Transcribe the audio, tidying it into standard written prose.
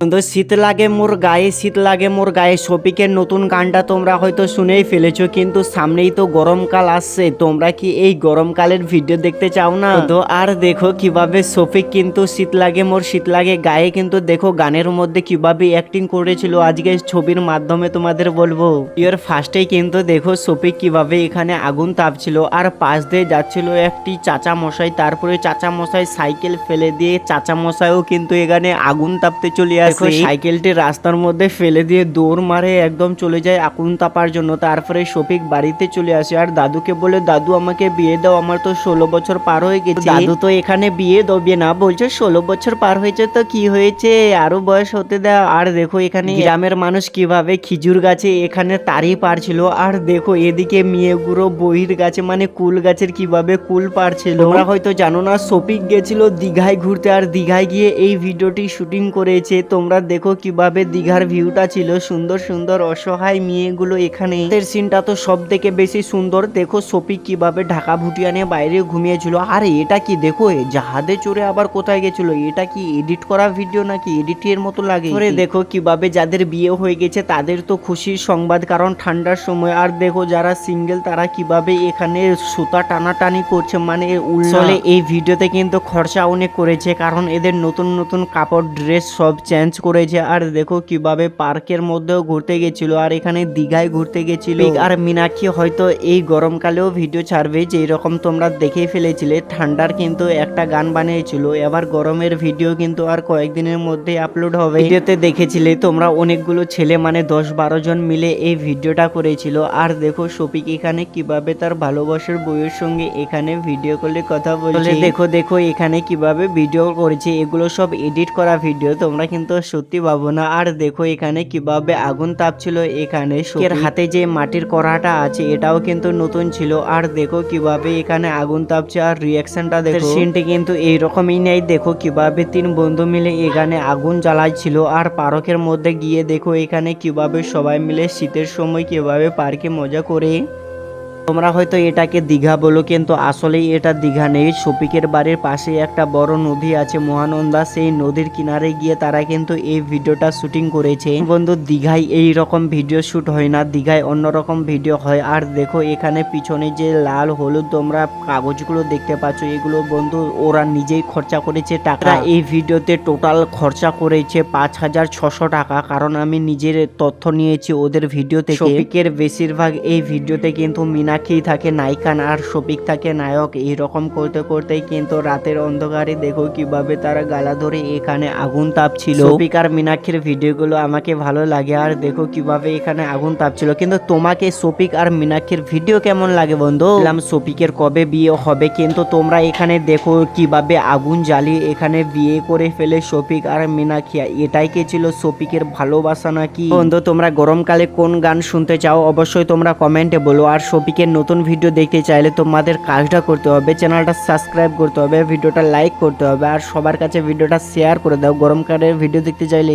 তো শীত লাগে মোর গায়ে, শীত লাগে মোর গায়ে শফিকের নতুন গানটা তোমরা হয়তো শুনেই ফেলেছো, কিন্তু সামনেই তো গরমকাল আসছে। তোমরা কি এই গরমকালের ভিডিও দেখতে চাও না? তো আর দেখো কিভাবে শফিক কিন্তু শীত লাগে মোর শীত লাগে গায়ে কিন্তু দেখো গানের মধ্যে কিভাবে অ্যাক্টিং করেছিল আজকে ছবির মাধ্যমে তোমাদের বলবো। এর ফার্স্টেই কিন্তু দেখো শফিক কিভাবে এখানে আগুন তাপছিল আর পাশ দিয়ে যাচ্ছিল একটি চাচা মশাই, তারপরে চাচা মশাই সাইকেল ফেলে দিয়ে চাচা মশাইও কিন্তু এখানে আগুন তাপতে চলে আসে। সাইকেলটি রাস্তার মধ্যে ফেলে দিয়ে দৌড় মারে একদম চলে যায় আগুন তাপার জন্য। তারপরে শফিক বাড়িতে চলে আসে আর দাদুকে বলে, দাদু আমাকে বিয়ে দাও, আমার তো 16 বছর পার হয়ে গেছে। দাদু তো এখানে বিয়ে দেবে না, বলছে 16 বছর পার হয়েছে তো কি হয়েছে, আরো বয়স হতে দাও। আর দেখো এখানে গ্রামের মানুষ কিভাবে খিজুর গাছে এখানে তাড়ি পারছিল, আর দেখো এদিকে মেয়েগুলো বহির গাছে মানে কুল গাছের কিভাবে কুল পারছিল। তোমরা হয়তো জানো না শফিক গেছিল দীঘায় ঘুরতে, আর দীঘায় গিয়ে এই ভিডিওটি শুটিং করেছে। তোমরা দেখো কিভাবে দীঘার ভিউটা ছিল, সুন্দর সুন্দর অসহায় মেয়েগুলো এখানে। এর সিনটা তো সব থেকে বেশি সুন্দর। দেখো শফিক কিভাবে ঢাকা ভুটিয়া নিয়ে বাইরে ঘুমিয়েছিল। আর এটা কি দেখো জাহাজে চড়ে আবার কোথায় গেছিল, এটা কি এডিট করা ভিডিও নাকি এডিটের মতো লাগে। দেখো কিভাবে যাদের বিয়ে হয়ে গেছে তাদের তো খুশির সংবাদ, কারণ ঠান্ডার সময়। আর দেখো যারা সিঙ্গেল তারা কিভাবে এখানে সুতা টানাটানি করছে, মানে উল্লে এই ভিডিওতে কিন্তু খরচা অনেক করেছে, কারণ এদের নতুন নতুন কাপড় ড্রেস সব চেঞ্জ করেছে। আর দেখো কিভাবে পার্কের মধ্যেও ঘুরতে গেছিল, আর এখানে দীঘায় ঘুরতে গেছিল। আর মীনাক্ষী হয়তো এই গরমকালেও ভিডিও ছাড়বে, যে রকম তোমরা দেখেই ফেলেছিলে। ঠান্ডার কিন্তু একটা গান বানিয়েছিল, এবার গরমের ভিডিও কিন্তু আর কয়েকদিনের মধ্যে আপলোড হবে। ভিডিওতে দেখেছিলে তোমরা অনেকগুলো ছেলে মানে 10-12 জন মিলে এই ভিডিওটা করেছিল। আর দেখো শফিক এখানে কিভাবে তার ভালোবাসার বউয়ের সঙ্গে এখানে ভিডিও কলে কথা বলছে। দেখো দেখো এখানে কিভাবে ভিডিও করেছে, এগুলো সব এডিট করা ভিডিও, তোমরা কিন্তু সত্যি ভাবো না। আর দেখো এখানে কিভাবে আগুন তাপছিল এখানে। শফিকের হাতে যে মাটির কড়াটা আছে এটাও কিন্তু নতুন ছিল। আর দেখো কিভাবে এখানে আগুন তাপছে, আর রিয়াকশনটা দেখো, সিনটি কিন্তু এইরকমই নেই। দেখো কিভাবে 3 বন্ধু মিলে এখানে আগুন জ্বালাইছিল। আর পার্কের মধ্যে গিয়ে দেখো এখানে কিভাবে সবাই মিলে শীতের সময় কিভাবে পার্কে মজা করে। তোমরা হয়তো এটাকে দীঘা বলো, কিন্তু আসলেই এটা দীঘা নেই। শফিকের বাড়ির পাশে একটা বড় নদী আছে মহানন্দা, সেই নদীর কিনারে গিয়ে তারা কিন্তু এই ভিডিওটা শুটিং করেছে। বন্ধু দীঘায় এই রকম ভিডিও শুট হয় না, দীঘায় অন্যরকম ভিডিও হয়। আর দেখো এখানে পিছনে যে লাল হলুদ তোমরা কাগজগুলো দেখতে পাচ্ছ, এগুলো বন্ধু ওরা নিজেই খরচা করেছে টাকা। এই ভিডিওতে টোটাল খরচা করেছে 5600 টাকা, কারণ আমি নিজের তথ্য নিয়েছি ওদের ভিডিও থেকে। শফিকের বেশিরভাগ এই ভিডিওতে কিন্তু মীনাক্ষী থাকে নায়িকা আর শফিক থাকে নায়ক। এইরকম করতে করতেই কিন্তু রাতের অন্ধকারে দেখো কিভাবে তারা গালা ধরে এখানে আগুন তাপছিল। শফিক আর মীনাক্ষীর ভিডিওগুলো আমাকে ভালো লাগে। আর দেখো কিভাবে এখানে আগুন তাপছিল। কিন্তু তোমাকে শফিক আর মীনাক্ষীর ভিডিও কেমন লাগে বন্ধু? শফিকের কবে বিয়ে হবে, কিন্তু তোমরা এখানে দেখো কিভাবে আগুন জ্বালিয়ে এখানে বিয়ে করে ফেলে শফিক আর মীনাক্ষী। এটাই কি ছিল শফিকের ভালোবাসা নাকি? বন্ধু তোমরা গরমকালে কোন গান শুনতে চাও অবশ্যই তোমরা কমেন্টে বলো। আর শফিকের নতুন ভিডিও দেখতে চাইলে তোমাদের কাজটা করতে হবে, চ্যানেলটা সাবস্ক্রাইব করতে হবে, ভিডিওটা লাইক করতে হবে, আর সবার কাছে ভিডিওটা শেয়ার করে দাও গরমকালের ভিডিও দেখতে চাইলে।